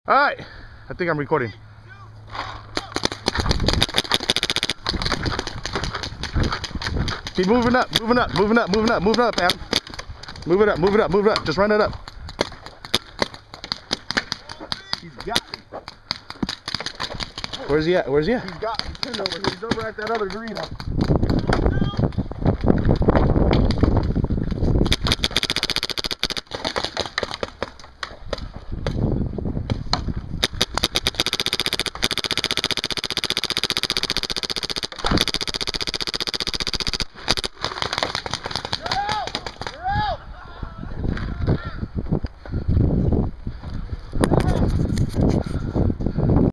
All right, I think I'm recording. Keep moving up, moving up, moving up, moving up, moving up, man. Move it up, move it up, move it up. Just run it up. He's got me. Where's he at? Where's he at? He's got me pinned over here. He's over at that other green.